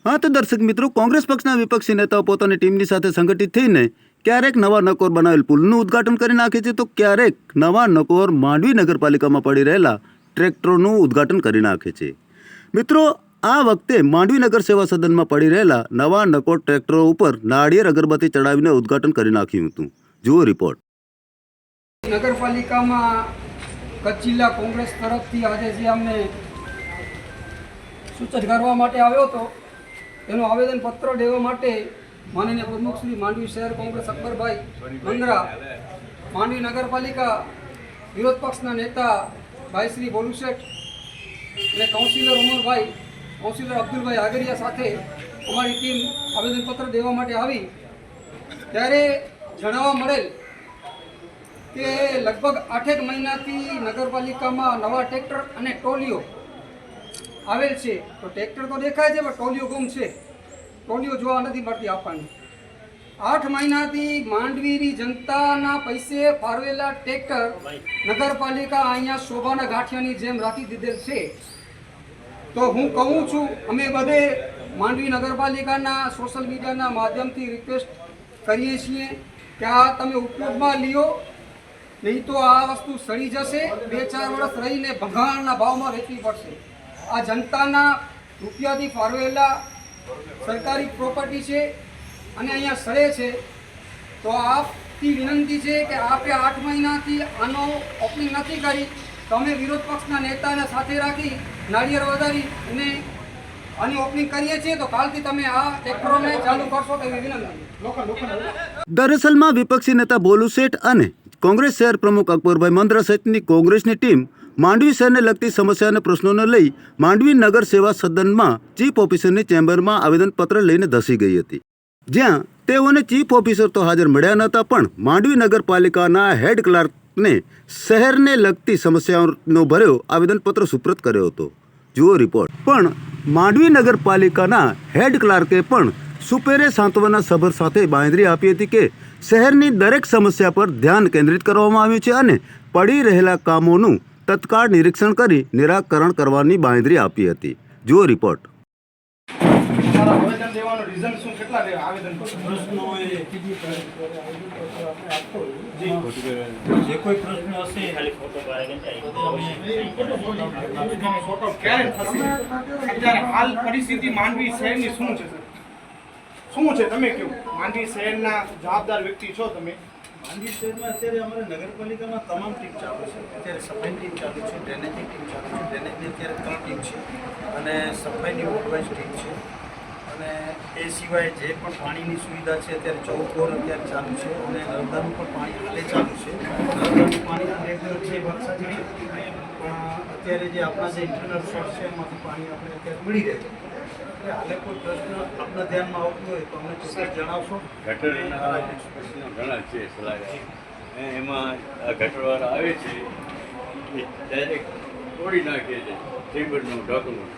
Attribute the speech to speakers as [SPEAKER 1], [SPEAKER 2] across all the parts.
[SPEAKER 1] हाँ तो दर्शक मित्रों, कांग्रेस पक्षना विपक्षी नेताओं पोतानी टीमनी साथे संगठित थईने क्यारेक नवा नकोर बनावेल पुलનું ઉદ્ઘાટન કરી નાખે છે તો ક્યારેક નવા નકોર માંડવી નગરપાલિકામાં પડી રહેલા ટ્રેક્ટરોનું ઉદ્ઘાટન કરી નાખે છે। મિત્રો, આ વખતે માંડવી નગર સેવા સદનમાં પડી રહેલા નવા નકોર ટ્રેક્ટરો ઉપર નાળિયેર અગરબત્તી ચડાવીને ઉદ્ઘાટન કરી નાખ્યું હતું। જુઓ રિપોર્ટ।
[SPEAKER 2] નગરપાલિકામાં કચ્છ જિલ્લા કોંગ્રેસ તરફથી આજે જે અમને સૂચન કરવા માટે આવ્યો હતો તેનું આવેદનપત્ર દેવા માટે માનનીય પ્રમુખ શ્રી માંડવી શહેર કોંગ્રેસ અકબરભાઈ મંદરા, માંડવી નગરપાલિકા વિરોધ પક્ષના નેતા ભાઈ શ્રી બોલુ શેઠ અને કાઉન્સિલર ઉમરભાઈ, કાઉન્સિલર અબ્દુલભાઈ આગરિયા સાથે અમારી ટીમ આવેદનપત્ર દેવા માટે આવી ત્યારે જણાવવા મળેલ કે લગભગ 8 મહિનાથી નગરપાલિકામાં નવા ટ્રેક્ટર અને ટોલીઓ આવેલ છે। તો ટ્રેક્ટર તો દેખાય છે પણ ટોલીઓ ગુમ છે, ટોલીઓ જોવા નથી મળતી આપણને। 8 મહિનાથી માંડવીની જનતાના પૈસે ફાળવેલા ટ્રેક્ટર નગરપાલિકા અહીંયા શોભાના ગાંઠિયાની જેમ રાખી દીધેલ છે। તો હું કહું છું, અમે બધે માંડવી નગરપાલિકાના સોશિયલ મીડિયાના માધ્યમથી રિક્વેસ્ટ કરીએ છીએ કે આ તમે ઉપયોગમાં લ્યો, નહીં તો આ વસ્તુ સડી જશે, 2-4 વર્ષ રહીને ભંગાણના ભાવમાં વેચવી પડશે। આ જનતાના રૂપિયાથી ફાળવેલા સરકારી પ્રોપર્ટી છે અને અહીંયા સડે છે। તો આપથી વિનંતી છે કે આપે 8 મહિનાથી આનો ઓપનિંગ નથી કરી, તો અમે વિરોધ પક્ષના નેતાને સાથે રાખી નાળિયેર વધારી અને આની ઓપનિંગ કરીએ છીએ। તો કાલથી તમે આ ટ્રેક્ટરોને ચાલુ કરશો તેવી વિનંતી।
[SPEAKER 1] દરઅસલમાં વિપક્ષી નેતા બોલુ શેઠ અને કોંગ્રેસ શહેર પ્રમુખ અકબરભાઈ મંદરા સહિતની કોંગ્રેસની ટીમ માંડવી શહેરને લગતી સમસ્યા અને પ્રશ્નોને લઈ માંડવી નગર સેવા સદનમાં ચીફ ઓફિસરની ચેમ્બરમાં આવેદનપત્ર લઈને ધસી ગઈ હતી, જ્યાં તેઓને ચીફ ઓફિસર તો હાજર મળ્યા નહોતા, પણ માંડવી નગરપાલિકાના હેડ ક્લાર્કને શહેરને લગતી સમસ્યાઓનો ભર્યો આવેદનપત્ર સુપ્રત કર્યો હતો। જુઓ રિપોર્ટ। પણ માંડવી નગરપાલિકાના હેડ ક્લાર્કે પણ સુપેરે સાંત્વના સભર સાથે બાંયધરી આપી હતી કે શહેરની દરેક સમસ્યા પર ધ્યાન કેન્દ્રિત કરવામાં આવ્યું છે અને પડી રહેલા કામોનું તત્કાળ નિરીક્ષણ કરી નિરાકરણ કરવાની બાંયધરી આપી હતી। જુઓ રિપોર્ટ।
[SPEAKER 3] જે કોઈ પ્રશ્ન હશે ખાલી ફોટો
[SPEAKER 4] હાલ પરિસ્થિતિ માંડવી શહેરની શું છે? શું છે તમે કહો? માંડવી શહેરના જવાબદાર વ્યક્તિ છો તમે।
[SPEAKER 3] માંડવી શહેરમાં અત્યારે અમારે નગરપાલિકામાં તમામ ટીમ ચાલુ છે। અત્યારે સફાઈ ટીમ ચાલુ છે, ડ્રેનેજની ટીમ ચાલુ છે, ડ્રેનેજની અત્યારે 3 ટીમ છે અને સફાઈની વોર્ડ ટીમ છે અને એ સિવાય જે પણ પાણીની સુવિધા છે અત્યારે 14 બોર અત્યારે ચાલુ છે અને નર્મદાનું પણ પાણી હાલે ચાલુ છે। નર્મદાનું પાણી રેગ્યુલર છે વરસાદ પણ અત્યારે જે આપણા જે ઇન્ટરનલ સોર્સ છે એમાંથી પાણી આપણે અત્યારે મળી રહે છે। હાલે કોઈ પ્રશ્ન આપણા ધ્યાનમાં આવતો હોય તો અમને ચોક્કસ જણાવશો।
[SPEAKER 5] ગટરના ઘણા છે એમાં ગટરવાળા આવે છે એ ડાયરેક્ટ તોડી નાખે છે ચેમ્બરનું ઢાંકણું।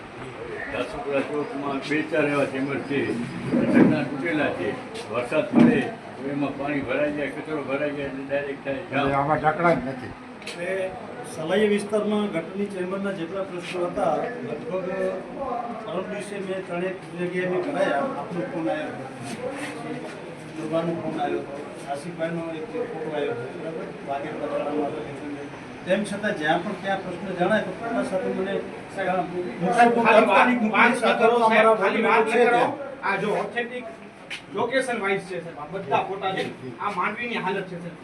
[SPEAKER 5] દાસુપુરા ચોકમાં 2-4 એવા ચેમ્બર છે, ઢાંકણા તૂટેલા છે, વરસાદ પડે તો એમાં પાણી ભરાઈ જાય, કચરો ભરાઈ જાય એટલે ડાયરેક્ટ થાય આમાં ઢાંકણા જ નથી।
[SPEAKER 3] સલાઈ વિસ્તારમાં ગટરની ચેમ્બરના જેટલા પ્રશ્નો હતા લગભગ 3 દિવસે મેં 3 જગ્યાએ મેં કરાયા। આપનો ફોન આવ્યો, દુર્ગાનો ફોન આવ્યો, આસિફભાઈનો એક ફોટો આવ્યો, બરાબર, વાગેર પથરામાં તેમ છતાં જ્યાં પણ ત્યાં પ્રશ્ન જણાય તો પોતા સાથે મને
[SPEAKER 4] આ જો ઓથેન્ટિક લોકેશન વાઇઝ છે સાહેબ, આ બધા ફોટા છે। આ માંડવીની હાલત છે સાહેબ।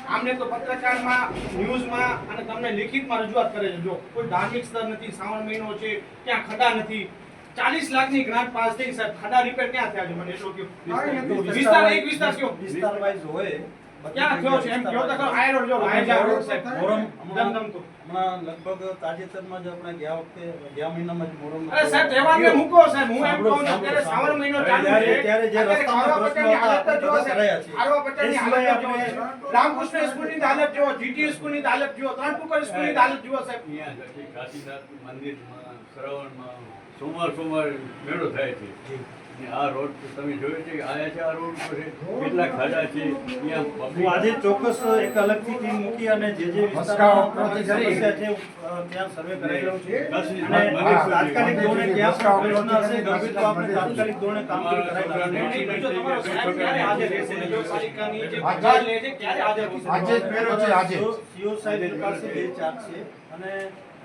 [SPEAKER 4] આમને તો પત્રકારમાં, ન્યૂઝમાં અને તમને લિખિતમાં રજૂઆત કરે છે। જો કોઈ ધાર્મિક સ્થળ નથી, શ્રાવણ મહિનો છે, ત્યાં ખડા નથી, 40 લાખની ગ્રાન્ટ પાસ થઈ સાહેબ, ખડા રિપેર ક્યાં થયા છે? મને એટલો કહો। વિસ્તાર એક વિસ્તાર કયો
[SPEAKER 3] વિસ્તાર વાઇઝ હોય
[SPEAKER 4] ક્યાં થયો છે એમ કહો તો ખરો। આયર રોડ જો આયર રોડ સાહેબ
[SPEAKER 3] મોરમ
[SPEAKER 4] દમદમ તો
[SPEAKER 3] હમણાં લગભગ તાજેતરમાં જ આપણે ગયા મહિનામાં જ મોરમ
[SPEAKER 4] અરે સાહેબ તહેવારને મૂકો સાહેબ, હું એમ કહું છું અત્યારે શ્રાવણ મહિનો ચાલુ છે,
[SPEAKER 3] ત્યારે જે રસ્તામાં પ્રશ્નો હતા આપણે બધા કરાયા છે।
[SPEAKER 4] આરવા પટેલની હાલત જો, રામકૃષ્ણ સ્કૂલની હાલત જો, જીટી સ્કૂલની હાલત જો, ત્રણપુકર સ્કૂલની હાલત જો સાહેબ।
[SPEAKER 5] કાશીનાથ મંદિરમાં શ્રાવણમાં સોમવાર મેળો થાય છે, ને આ રોડ તમે જોયો છે કે આયા છે આ રોડ ઉપર કેટલા ખાડા છે અહીંયા
[SPEAKER 3] હું
[SPEAKER 5] public-
[SPEAKER 3] આજે ચોક્કસ એક અલગથી ટીમ મૂકી અને જે વિસ્તારમાં સમસ્યા છે ત્યાં સર્વે કરાવી લઉં છું અને તાત્કાલિક ધોરણે ક્યાં પણ પ્રશ્ન હશે ગંભીર તો આપણે તાત્કાલિક ધોરણે કામગીરી કરાવી
[SPEAKER 4] નહીં,
[SPEAKER 3] લઈશું.
[SPEAKER 4] બીજો તમારો સાહેબ ક્યારે હાજર રહેશે? નગરપાલિકાની જે પગાર લે છે ક્યારે હાજર રહેશે?
[SPEAKER 6] આજે જ પહેરો છે આજે
[SPEAKER 3] સીઓ સાહેબ પાસે 2 ચાર્જ છે અને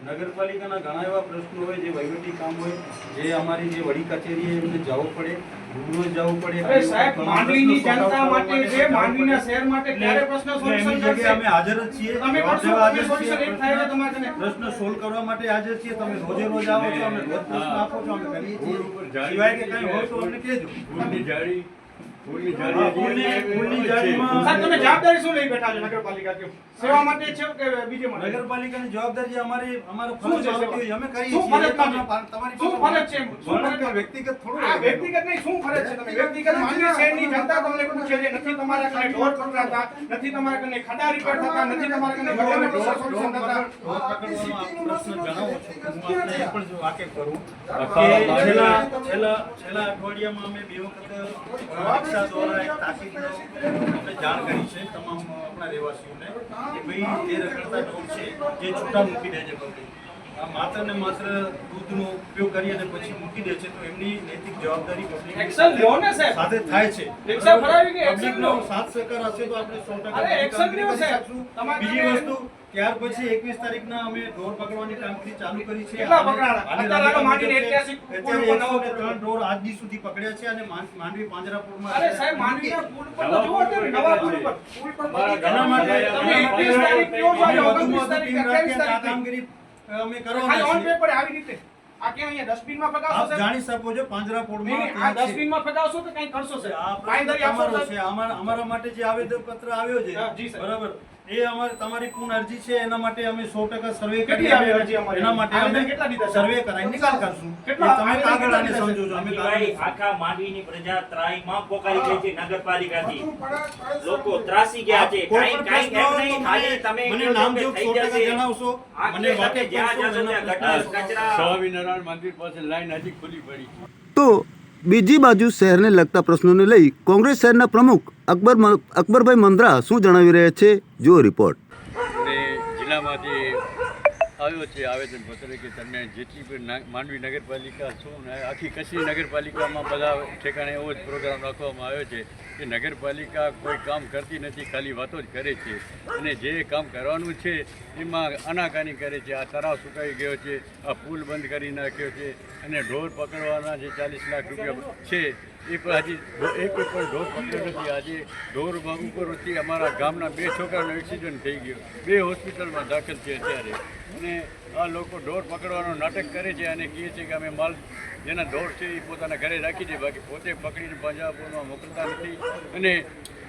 [SPEAKER 3] નગરપાલિકાના ઘણા એવા પ્રશ્નો હોય જે વહીવટી કામ હોય જે અમારી જે વડી કચેરીએ એમને જવું પડે રૂબરૂ જવું પડે.
[SPEAKER 4] અરે સાહેબ,
[SPEAKER 3] ઘણા
[SPEAKER 4] માંડવીની
[SPEAKER 3] પ્રશ્નો
[SPEAKER 4] જનતા માટે
[SPEAKER 3] solve
[SPEAKER 4] છે,
[SPEAKER 3] કરવા
[SPEAKER 4] માંડવીના શહેર માટે ક્યારે પ્રશ્ન
[SPEAKER 3] એટલે એમની
[SPEAKER 4] સોલ્યુશન
[SPEAKER 3] જગ્યાએ
[SPEAKER 4] કરશે?
[SPEAKER 3] અમે હાજર જ છીએ.
[SPEAKER 4] તમે
[SPEAKER 3] જવાબ
[SPEAKER 4] કરશો,
[SPEAKER 3] દેવા
[SPEAKER 4] તમે
[SPEAKER 3] હાજર છીએ.
[SPEAKER 4] સોલ્યુશન એક થાય છે તમારે કને.
[SPEAKER 3] પ્રશ્ન સોલ્વ કરવા માટે હાજર છીએ. તમે રોજે રોજ આવો છો, અમે રોજ પ્રશ્ન આપો છો, અમે કરીએ છીએ.
[SPEAKER 5] ફૂલ ઉપર જાળી
[SPEAKER 3] સિવાય કે કંઈ હોય તો અમને કહેજો.
[SPEAKER 5] ફૂલની જાળી ફૂલની
[SPEAKER 3] હા, ફૂલની જાળીમાં-
[SPEAKER 4] સાહેબ, તમે જવાબદારી શું લઈ બેઠા છો નગરપાલિકા કયો? સેવા માટે છે કે બીજે માટે?
[SPEAKER 3] નગરપાલિકાની જવાબદારી અમારી અમારો
[SPEAKER 4] શું
[SPEAKER 3] ફરજ
[SPEAKER 4] છે
[SPEAKER 3] આવતી હોય અમે કરીએ
[SPEAKER 4] શું
[SPEAKER 3] છીએ.
[SPEAKER 4] ફરજ
[SPEAKER 3] તમારી
[SPEAKER 4] નથી?
[SPEAKER 3] તમારી
[SPEAKER 4] શું ફરજ છે? શું
[SPEAKER 3] વર્ણન
[SPEAKER 4] ફરજ?
[SPEAKER 3] તો વ્યક્તિગત થોડું
[SPEAKER 4] આ
[SPEAKER 3] હોય.
[SPEAKER 4] વ્યક્તિગત નહીં, શું ફરજ છે? તમે વ્યક્તિગત માંડવી શહેરની જનતા તમને પૂછે છે, નથી તમારા કને ઢોર પકડાતા, નથી તમારા કને ખાડા રિપેર થતા, નથી તમારા કને ગટરના પ્રશ્નો સોલ્યુશન થતા.
[SPEAKER 3] પ્રશ્ન જણાવો છો કે હું આપને એ પણ વાકેફ કરું
[SPEAKER 5] આખા
[SPEAKER 3] કે છેલ્લા અઠવાડિયામાં અમે 2 વખત રિક્ષા દ્વારા એક તાકીદનો અમને જાણ કરી છે તમામ આપણા રહેવાસીઓને કે ભાઈ જે રખડતા ઢોર છે જે છૂટા મૂકી દે છે પબ્લિક. આ માત્ર ને માત્ર દૂધનો ઉપયોગ કરી અને પછી મૂકી દે છે તો એમની નૈતિક જવાબદારી પબ્લિક
[SPEAKER 4] એક્શન લ્યો ને સાહેબ.
[SPEAKER 3] સાથે થાય છે.
[SPEAKER 4] રિક્ષા ફરાવી કે એક્શન
[SPEAKER 3] પબ્લિકનો
[SPEAKER 4] લો.
[SPEAKER 3] સાથ સહકાર હશે તો આપણે 100%
[SPEAKER 4] અરે એક્શન લ્યો સાહેબ.
[SPEAKER 3] શકશું.
[SPEAKER 4] તમારે
[SPEAKER 3] બીજી
[SPEAKER 4] તમે-
[SPEAKER 3] વસ્તુ ત્યાર પછી 21 તારીખના અમે ઢોર પકડવાની કામગીરી ચાલુ કરી છે.
[SPEAKER 4] કેટલા પકડાણા?
[SPEAKER 3] આને
[SPEAKER 4] અત્યારે
[SPEAKER 3] રાજા
[SPEAKER 4] માંડીને
[SPEAKER 3] મુજબ છે.
[SPEAKER 4] 81
[SPEAKER 3] અત્યારે 103 ઢોર આજ દી સુધી પકડ્યા છે અને માંડવી પાંજરાપોળમાં
[SPEAKER 4] અરે સાહેબ, માંડવીના પુલ પર તો જુઓ તમે, નવા પુલ પર. પુલ પર
[SPEAKER 5] મારા
[SPEAKER 4] તમે
[SPEAKER 5] ઘણા માટે
[SPEAKER 4] 21 તારીખ કયો છો? આજે
[SPEAKER 3] અમે
[SPEAKER 4] 29
[SPEAKER 3] વધુમાં
[SPEAKER 4] તારીખ,
[SPEAKER 3] વધુ ટીમ
[SPEAKER 4] 28
[SPEAKER 3] રાખી અને આ
[SPEAKER 4] તારીખ.
[SPEAKER 3] કામગીરી અમે
[SPEAKER 4] ખાલી
[SPEAKER 3] કરવાના
[SPEAKER 4] ઓન
[SPEAKER 3] છીએ.
[SPEAKER 4] પેપર આવી રીતે. આ ક્યાં અહીંયા ડસ્ટબિનમાં ફગાવશો
[SPEAKER 3] આપ
[SPEAKER 4] સાહેબ?
[SPEAKER 3] જાણી શકો છો
[SPEAKER 4] નહીં,
[SPEAKER 3] પાંજરાપોળમાં
[SPEAKER 4] નહીં, આ
[SPEAKER 3] ત્યાં છે.
[SPEAKER 4] ડસ્ટબિનમાં ફગાવશો તો કંઈ કરશો સાહેબ?
[SPEAKER 3] આ
[SPEAKER 4] બાંયધરી આપશો
[SPEAKER 3] તમારો
[SPEAKER 4] સાહેબ?
[SPEAKER 3] છે. અમારા માટે જે આવેદનપત્ર આવ્યો છે
[SPEAKER 4] હા, જી સાહેબ.
[SPEAKER 3] બરાબર એ તમારી પૂર્ણ અરજી છે એના માટે અમે 100% સર્વે
[SPEAKER 4] કેટલી આવી અરજી અમારી?
[SPEAKER 3] એના માટે
[SPEAKER 4] આવેદન
[SPEAKER 3] અમે
[SPEAKER 4] કેટલા દીધા છે?
[SPEAKER 3] સર્વે કરાવી નિકાલ કરશું.
[SPEAKER 4] કેટલા
[SPEAKER 3] એ તમે
[SPEAKER 4] આવેદન
[SPEAKER 3] કાગળ
[SPEAKER 4] કેટલા
[SPEAKER 3] આને
[SPEAKER 4] દીધા છે?
[SPEAKER 3] સમજો છો અમે
[SPEAKER 7] ભાઈ,
[SPEAKER 3] કાગળ
[SPEAKER 7] આખા માંડવીની પ્રજા ત્રાહીમાં પોકારી ગઈ છે નગરપાલિકાથી. લોકો ત્રાસી ગયા છે.
[SPEAKER 3] કોઈ
[SPEAKER 7] કાંઈ-
[SPEAKER 3] પણ
[SPEAKER 7] કાંઈ
[SPEAKER 3] પ્રશ્ન
[SPEAKER 7] એમ નહીં,
[SPEAKER 3] હોય તો
[SPEAKER 7] ખાલી તમે
[SPEAKER 3] મને
[SPEAKER 7] કહો છો
[SPEAKER 3] નામ
[SPEAKER 7] કે
[SPEAKER 3] જો
[SPEAKER 7] થઈ
[SPEAKER 3] 100%
[SPEAKER 7] જશે.
[SPEAKER 3] જણાવશો
[SPEAKER 7] આખી
[SPEAKER 3] મને
[SPEAKER 7] સાથે
[SPEAKER 3] વાકેફ
[SPEAKER 7] જ્યાં
[SPEAKER 3] કરશો
[SPEAKER 7] જશો
[SPEAKER 3] એના
[SPEAKER 7] ત્યાં
[SPEAKER 3] પ્રશ્નો.
[SPEAKER 7] કચરા
[SPEAKER 5] સ્વામિનારાયણ મંદિર પાસે લાઈન હજી ખુલ્લી પડી છે.
[SPEAKER 1] તો બીજી બાજુ શહેરને લગતા પ્રશ્નોને લઈ કોંગ્રેસ શહેરના પ્રમુખ અકબરભાઈ મંદ્રા શું જણાવી રહ્યા છે જો રિપોર્ટ.
[SPEAKER 5] અને જિલ્લામાંથી આવ્યો છે આવેદનપત્ર કે તમે જેટલી પણ માંડવી નગરપાલિકા શું ને આખી કચ્છની નગરપાલિકામાં બધા ઠેકાણે એવો જ પ્રોગ્રામ રાખવામાં આવ્યો છે કે નગરપાલિકા કોઈ કામ કરતી નથી, ખાલી વાતો જ કરે છે અને જે કામ કરવાનું છે એમાં આનાકાની કરે છે. આ તળાવ સુકાઈ ગયો છે, આ પુલ બંધ કરી નાખ્યો છે અને ઢોર પકડવાના જે 40 લાખ રૂપિયા છે એ પણ હજી એક પણ ઢોર પકડ્યો નથી. આજે ઢોરમાં ઉપરથી અમારા ગામના 2 છોકરાનો એક્સિડન્ટ થઈ ગયો, 2 હોસ્પિટલમાં દાખલ છે અત્યારે. અને આ લોકો ઢોર પકડવાનો નાટક કરે છે અને કહે છે કે અમે માલ જેના ઢોર છે એ પોતાના ઘરે રાખી દે, બાકી પોતે પકડીને પંજાબમાં મોકલતા નથી. અને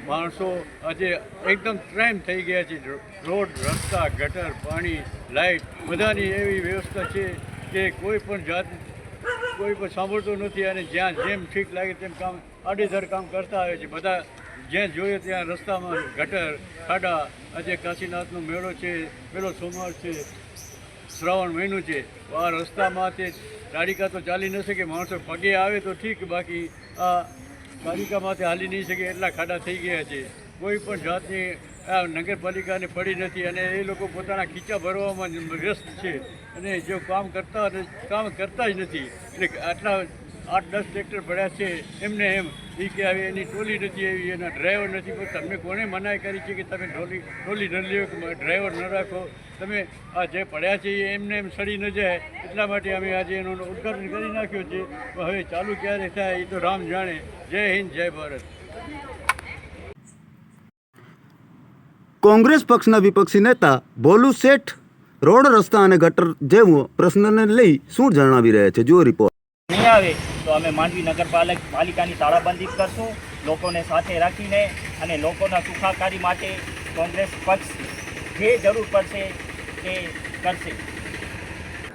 [SPEAKER 5] માણસો આજે એકદમ ક્રાઇમ થઈ ગયા છે. રોડ, રસ્તા, ગટર, પાણી, લાઇટ બધાની એવી વ્યવસ્થા છે કે કોઈ પણ જાત કોઈ પણ સાંભળતું નથી અને જ્યાં જેમ ઠીક લાગે તેમ કામ આડેધડ કામ કરતા આવે છે. બધા જ્યાં જોઈએ ત્યાં રસ્તામાં ગટર, ખાડા. આજે કાશીનાથનો મેળો છે, પેલો સોમવાર છે, શ્રાવણ મહિનો છે, આ રસ્તામાં તે ગાડીકા તો ચાલી ન શકે, માણસો પગે આવે તો ઠીક, બાકી આ ગાડીકામાંથી હાલી નહીં શકે એટલા ખાડા થઈ ગયા છે. કોઈ પણ જાતની આ નગરપાલિકાને પડી નથી અને એ લોકો પોતાના ખીચા ભરવામાં વ્યસ્ત છે અને જો કામ કરતા જ નથી. એટલે આટલા 8-10 ટ્રેક્ટર પડ્યા છે એમને એમ એ કે હવે એની ટોલી નથી આવી, એના ડ્રાઈવર નથી. પણ તમને કોણે મનાઈ કરી છે કે તમે ટોલી ન લ્યો કે ડ્રાઈવર ન રાખો? તમે આ જે પડ્યા છે એ એમને એમ સડી ન જાય એટલા માટે અમે આજે એનું ઉદ્ઘાટન કરી નાખ્યો છે. હવે ચાલુ ક્યારે થાય એ તો રામ જાણે. જય હિન્દ, જય ભારત.
[SPEAKER 1] કોંગ્રેસ પક્ષના વિપક્ષી નેતા ભોલુ શેઠ રોડ, રસ્તા અને ગટર જેવો પ્રશ્નને લઈ શું જણાવી રહ્યા છે જો રિપોર્ટ.
[SPEAKER 7] નહીં આવે તો અમે માંડવી નગરપાલિકાની તાળાબંધી કરશું, લોકોને સાથે રાખીને અને લોકોના સુખાકારી માટે કોંગ્રેસ પક્ષ જે જરૂર પડશે તે કરશે.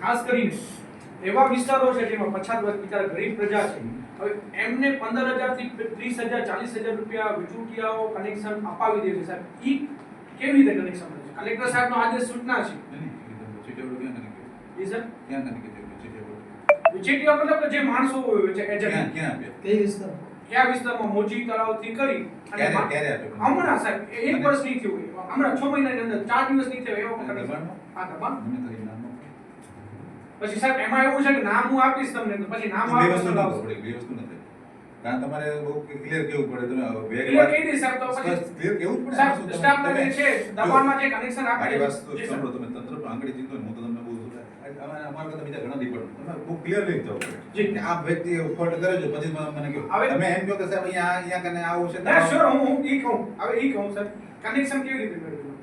[SPEAKER 4] ખાસ કરીને એવા વિસ્તારો છે જેમાં પછાત વર્ગ, બિચારા ગરીબ પ્રજા છે, હવે એમને 15,000 થી 30,000 40,000 રૂપિયા વીજળીયાઓ કનેક્શન અપાવી દે છે સાહેબ. ઈ કેવી રીતે કનેક્શન મળે છે? કલેક્ટર સાહેબનો આદેશ સૂચના છે જી સર. વચેટિયા મતલબ કે જે માણસો હોય છે એજન્ટ
[SPEAKER 6] ક્યાં ક્યાં આપ્યા?
[SPEAKER 2] કઈ વિસ્તાર
[SPEAKER 4] કયા વિસ્તારમાં મોજી તળાવથી કરી અને
[SPEAKER 6] ક્યારે આપ્યા?
[SPEAKER 4] હમણાં સાહેબ એક વર્ષ નહીં થયું હોય. હમણાં 6 મહિનાની અંદર 4 દિવસ નહીં થયો એવો પકડી
[SPEAKER 6] દબાણમાં?
[SPEAKER 4] હા દબાણ
[SPEAKER 6] મને કરી નામ આપો.
[SPEAKER 4] પછી સાહેબ એમાં એવું છે કે નામ હું આપીશ તમને તો પછી નામ
[SPEAKER 6] બે
[SPEAKER 4] આપો
[SPEAKER 6] વસ્તુ
[SPEAKER 4] તો
[SPEAKER 6] ના
[SPEAKER 4] લાવશો.
[SPEAKER 6] પડે, બે વસ્તુ નથી. કારણ તમારે બહુ ક્લિયર કેવું પડે. તમે બે
[SPEAKER 4] Clear કહી દઈશ સાહેબ તો પછી
[SPEAKER 6] ક્લિયર કેવું જ પડે.
[SPEAKER 4] સાહેબ
[SPEAKER 6] આમાં શું
[SPEAKER 4] સ્ટાફના જે
[SPEAKER 6] તમે-
[SPEAKER 4] છે દબાણમાં જે કનેક્શન
[SPEAKER 6] મારી
[SPEAKER 4] આપે
[SPEAKER 6] વાત તો
[SPEAKER 4] છે
[SPEAKER 6] સાંભળો. તમે તંત્ર પર આંગળી ચીંધો ને હું તો તમને બહુ અમારા કરતા બીજા ઘણા ડિપાર્ટમેન્ટ તમારે બહુ ક્લિયર લઈ જવું પડે
[SPEAKER 4] જી.
[SPEAKER 6] કે આ વ્યક્તિ ફોલ્ટ કરે છે પછી મને કહો
[SPEAKER 4] હવે-
[SPEAKER 6] તમે એમ કહો કે સાહેબ અહીંયા કને આવું છે
[SPEAKER 4] ના શ્યોર હું ઈ કહું હવે ઈ કહું સર કનેક્શન કેવી રીતે મેળવ્યું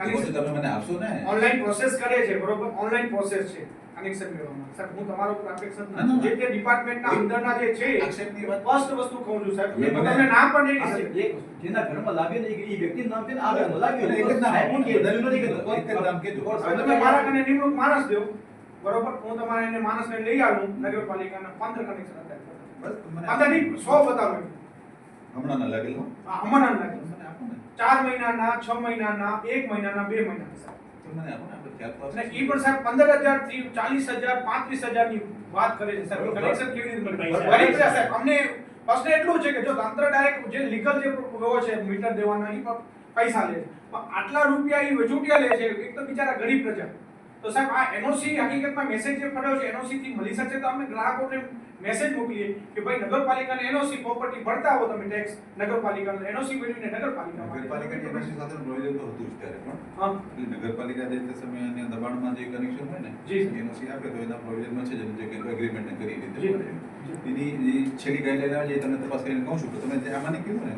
[SPEAKER 6] એ વસ્તુ તમે મને આપશો ને.
[SPEAKER 4] ઓનલાઈન પ્રોસેસ કરે છે બરોબર ઓનલાઈન પ્રોસેસ છે કનેક્શન મેળવવામાં સર હું તમારો ઉપર અપેક્ષા
[SPEAKER 6] ના, ના, ના.
[SPEAKER 4] જે તે ડિપાર્ટમેન્ટના અંદરના જે છે
[SPEAKER 6] આક્ષેપની વાત
[SPEAKER 4] ફર્સ્ટ વસ્તુ કહું છું સાહેબ
[SPEAKER 6] એ
[SPEAKER 4] હું
[SPEAKER 6] મને-
[SPEAKER 4] તમને નામ પણ નહીં કહીશ.
[SPEAKER 8] એક જેના ઘરમાં લાગ્યું ને એ વ્યક્તિનું નામ છે ને આ ઘરમાં લાગ્યું
[SPEAKER 6] એક જ નામ
[SPEAKER 8] સાહેબ
[SPEAKER 6] આપો.
[SPEAKER 8] કે બદલ્યું નથી કીધું.
[SPEAKER 6] એક જ નામ કીધું.
[SPEAKER 4] હવે તમે મારા કને નિમણૂક માણસ દો બરોબર હું તમારા એને માણસને લઈ આવું નગરપાલિકાના 15 કનેક્શન હતા
[SPEAKER 6] બસ મને
[SPEAKER 4] 15 નહીં 100 બતાવો
[SPEAKER 6] હમણાં ના લાગેલ હો.
[SPEAKER 4] હમણાં લાગે
[SPEAKER 6] મને આપો ને.
[SPEAKER 4] 4 મહિનાના 6 મહિનાના 1 મહિનાના 2 મહિનાના સાહેબ.
[SPEAKER 6] તો મને આપો ને. આપણે ખ્યાલ તો
[SPEAKER 4] અને
[SPEAKER 6] આવશે.
[SPEAKER 4] ઈ પણ સાહેબ 15,000 થી 40,000 35,000 ની વાત કરે છે સાહેબ કનેક્શન કેવી રીતે મળે
[SPEAKER 7] પૈસા.
[SPEAKER 4] ગરીબ છે સાહેબ અમને પ્રશ્ન એટલું છે કે જો તંત્ર ડાયરેક્ટ જે લીગલ જે હોય છે મીટર દેવાના ઈ પણ પૈસા લે છે પણ આટલા રૂપિયા ઈ વચૂટિયા લે છે એક તો બિચારા ગરીબ પ્રજા તો સાહેબ આ એનઓસી હકીકતમાં મેસેજ જે પડ્યો છે એનઓસી થી મળી શકશે તો અમે ગ્રાહકોને મેસેજ મોકલીએ કે ભાઈ નગરપાલિકાને એનઓસી પ્રોપર્ટી ભરતા હો તમે ટેક્સ નગરપાલિકાનો એનઓસી મેળવીને નગરપાલિકામાં
[SPEAKER 6] નગરપાલિકાની એનઓસી સાથેનું પ્રોવિઝન તો હતું જ ત્યારે પણ.
[SPEAKER 4] હા
[SPEAKER 6] એટલે નગરપાલિકા જે તે સમયે એના દબાણમાં જે કનેક્શન હોય ને
[SPEAKER 4] જી.
[SPEAKER 6] એનઓસી આપે તો એના પ્રોવિઝનમાં છે જેનું જે એગ્રીમેન્ટ કરી
[SPEAKER 4] જી.
[SPEAKER 6] રીતે એની જે છેલ્લી ગાઈડલાઈન આવે છે એ તમને તપાસ કરીને કહું છું તો તમે જે આમાંને કીધું ને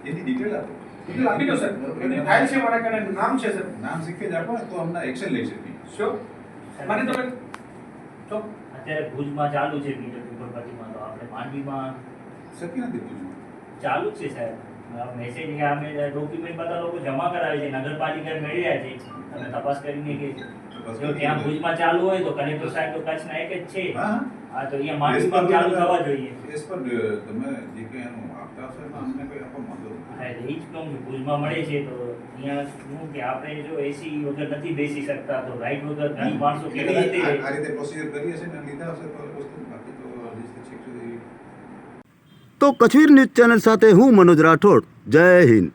[SPEAKER 6] એની ડિટેલ આપો.
[SPEAKER 4] એટલે આપી દો સર એની ફાઇલ છે મારા કને નામ છે સર
[SPEAKER 6] નામ શીખી જ આપો ને તો અમને એક્શન લઈ શકીએ.
[SPEAKER 4] શ્યોર મને તમે તો
[SPEAKER 7] અત્યારે ભુજમાં ચાલુ છે મીટર પ્રતિમાં તો આપણે માંડવીમાં
[SPEAKER 6] શક્ય નથી પૂછવું.
[SPEAKER 7] ચાલુ જ છે સાહેબ મેસેજ કે અમે ડોક્યુમેન્ટ બધા લોકો જમા કરાવે છે નગરપાલિકાએ મેળવ્યા છે અને તપાસ કરીને કે જો ત્યાં ભુજમાં ચાલુ હોય તો કલેક્ટર સાહેબ તો કચ્છના એક જ છે
[SPEAKER 6] હા
[SPEAKER 7] હા તો અહીંયા માંડવીમાં ચાલુ થવા જોઈએ
[SPEAKER 6] એસ પર તમે જે કંઈ એનું આપતા હશો એમાં અમને કોઈ આપવા માંગો છો.
[SPEAKER 7] હા એટલે એ જ કહું છું ભુજમાં મળે છે તો અહીંયા શું કે આપણે જો એસી વગર નથી બેસી શકતા તો લાઇટ વગર ઘણી માણસો કેવી રીતે
[SPEAKER 6] આ રીતે પ્રોસિજર કરી હશે ને લીધા હશે તો વસ્તુ બાકી તો રજીસ્ટર છેક સુધી
[SPEAKER 1] તો કશ્મીર ન્યૂઝ ચેનલ સાથે હું મનોજ રાઠોડ. જય હિન્દ.